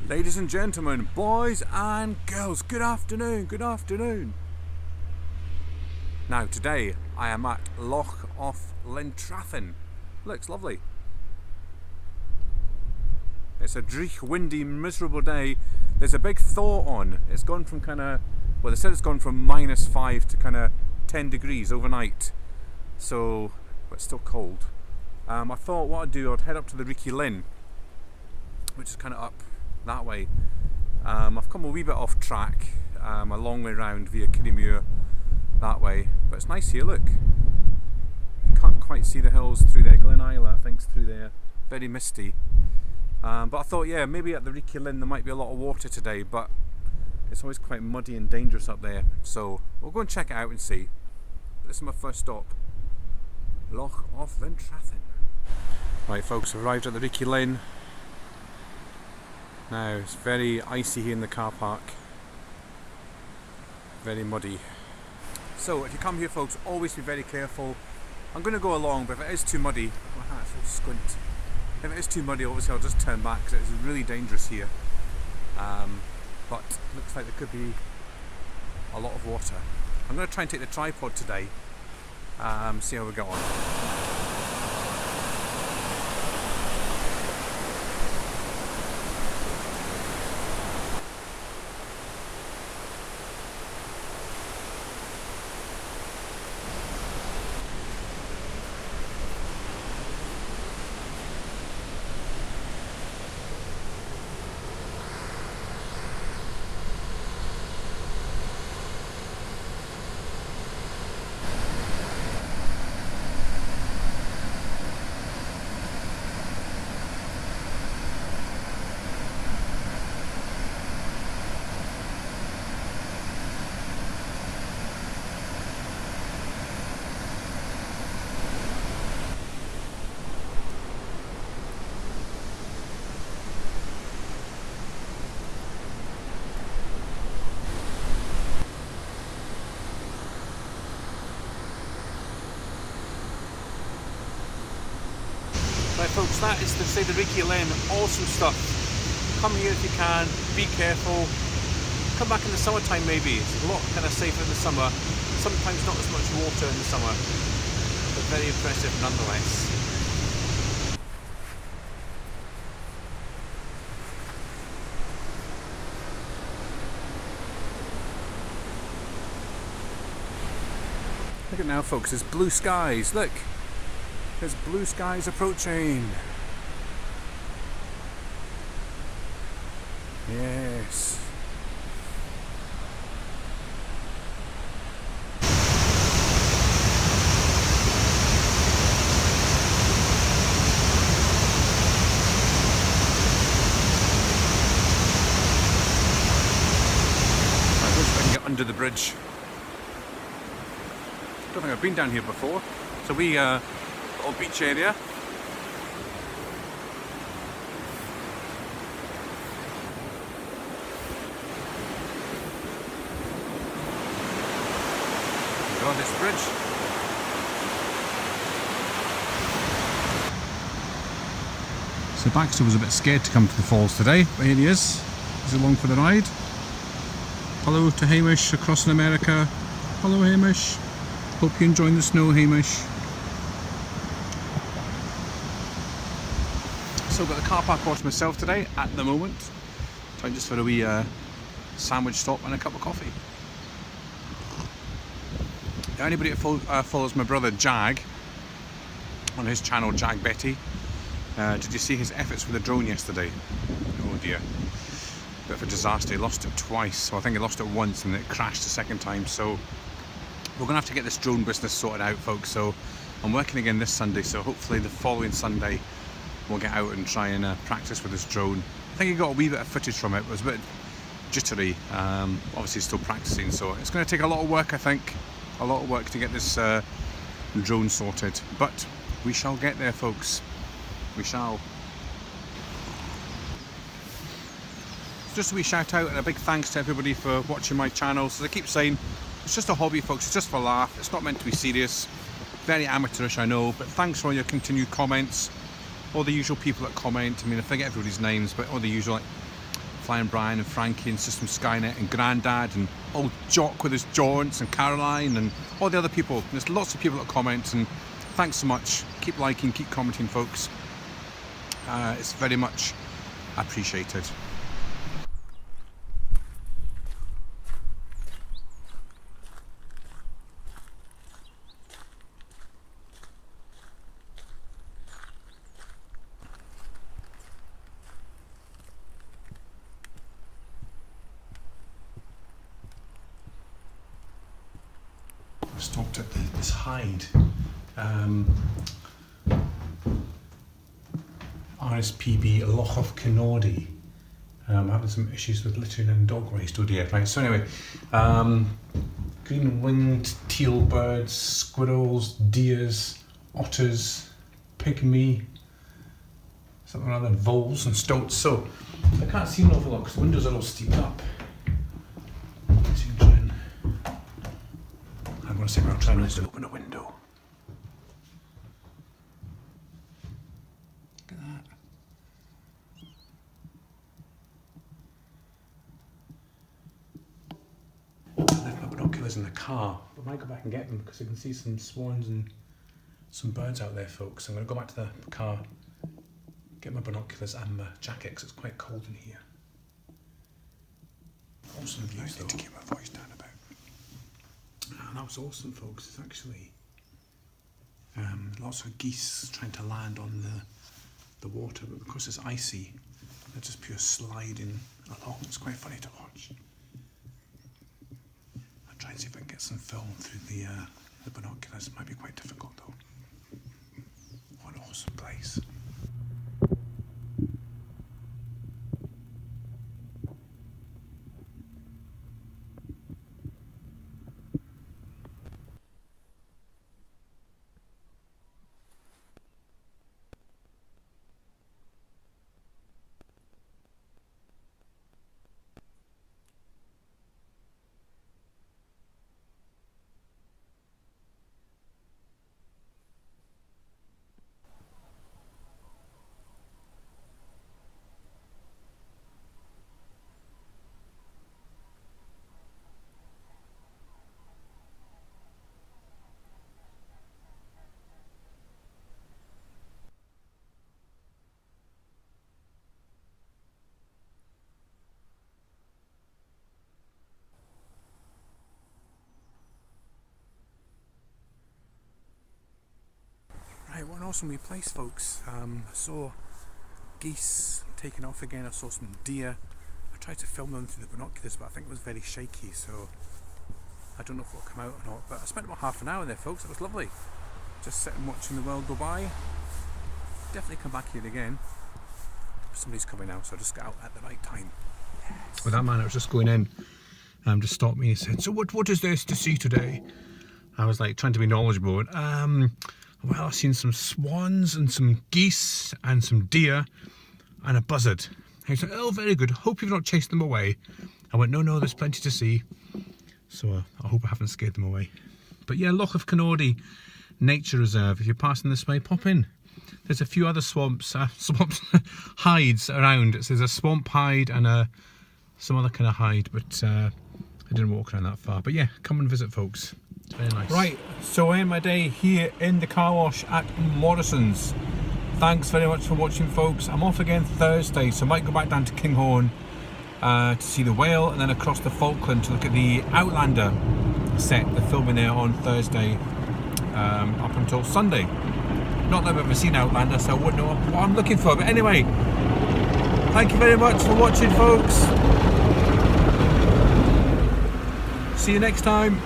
Ladies and gentlemen, boys and girls, good afternoon, good afternoon. Now today I am at Loch of Linn. Looks lovely. It's a dreich, windy, miserable day. There's a big thaw on. It's gone from well, they said it's gone from -5 to 10 degrees overnight. So, but it's still cold. I thought what I'd do, I'd head up to the Reekie Linn, which is up that way. I've come a wee bit off track, a long way round via Kirriemuir that way, but it's nice here, look. You can't quite see the hills through there. Glen Isla, I think's through there. Very misty. But I thought, yeah, maybe at the Reekie Linn there might be a lot of water today, but it's always quite muddy and dangerous up there. So we'll go and check it out and see. This is my first stop. Loch of Linn. Right folks, I've arrived at the Reekie Linn. Now it's very icy here in the car park. Very muddy. So if you come here folks, always be very careful. I'm going to go along, but if it is too muddy, my hat's all squint. If it is too muddy, obviously I'll just turn back because it's really dangerous here. But it looks like there could be a lot of water. I'm going to try and take the tripod today, see how we get on. Right folks, that is to say the Reekie Linn, awesome stuff. Come here if you can, be careful. Come back in the summertime maybe, it's a lot safer in the summer. Sometimes not as much water in the summer, but very impressive nonetheless. Look at now folks, there's blue skies, look! There's blue skies approaching. Yes. I wish I can get under the bridge. Don't think I've been down here before. So we beach area. Go on this bridge. So Baxter was a bit scared to come to the falls today, but here he is. He's along for the ride. Hello to Hamish across in America. Hello Hamish. Hope you're enjoying the snow, Hamish. So I've got the car park all to myself today at the moment. Time just for a wee sandwich stop and a cup of coffee. Anybody that follows my brother Jag on his channel, Jag Betty, did you see his efforts with the drone yesterday? Oh dear. Bit of a disaster, he lost it twice. So I think he lost it once and it crashed the second time. So we're going to have to get this drone business sorted out folks. So I'm working again this Sunday, so hopefully the following Sunday we'll get out and try and practice with this drone. I think he got a wee bit of footage from it. It was a bit jittery. Obviously still practicing, so it's going to take a lot of work, I think. A lot of work to get this drone sorted. But we shall get there, folks. We shall. Just a wee shout out and a big thanks to everybody for watching my channel. So as I keep saying, it's just a hobby, folks. It's just for a laugh. It's not meant to be serious. Very amateurish, I know. But thanks for all your continued comments. All the usual people that comment. I mean, I forget everybody's names, but all the usual, like Flying Brian and Frankie and System Skynet and Grandad and old Jock with his jaunts and Caroline and all the other people. There's lots of people that comment, and thanks so much. Keep liking, keep commenting, folks. It's very much appreciated. I stopped at this hide. RSPB Loch of Kinnordy. Having some issues with littering and dog waste. Oh dear. Right, so anyway, green-winged teal birds, squirrels, deers, otters, pygmy, something other, voles and stoats. So I can't see an awful lot because the windows are all steeped up. I'm going to say I'll try and open a window. Look at that. I left my binoculars in the car, but I might go back and get them because I can see some swans and some birds out there, folks. I'm going to go back to the car, get my binoculars and my jacket because it's quite cold in here. Awesome views though. I need to keep my voice down a bit. And that was awesome, folks. It's actually lots of geese trying to land on the water, but because it's icy, they're just pure sliding along. It's quite funny to watch. I'll try and see if I can get some film through the binoculars. It might be quite difficult though. What an awesome place. Right, what an awesome wee place, folks. I saw geese taking off again, I saw some deer. I tried to film them through the binoculars, but I think it was very shaky, so I don't know if it'll come out or not. But I spent about half an hour there, folks. It was lovely. Just sitting watching the world go by. Definitely come back here again. Somebody's coming out, so I'll just get out at the right time. Yes. With that man, I was just going in, just stopped me and said, "So what is this to see today?" I was like trying to be knowledgeable. Well, I've seen some swans and some geese and some deer and a buzzard. And he said, "Oh, very good. Hope you've not chased them away." I went, no, there's plenty to see. So I hope I haven't scared them away. But yeah, Loch of Kinnordy Nature Reserve. If you're passing this way, pop in. There's a few other swamps hides around. There's a swamp hide and some other kind of hide, but I didn't walk around that far. But yeah, come and visit, folks. It's very nice. Right, so I end my day here in the car wash at Morrison's. Thanks very much for watching, folks. I'm off again Thursday, so I might go back down to Kinghorn to see the whale, and then across the Falkland to look at the Outlander set. They're filming there on Thursday up until Sunday. Not that I've ever seen Outlander, so I wouldn't know what I'm looking for. But anyway, thank you very much for watching, folks. See you next time.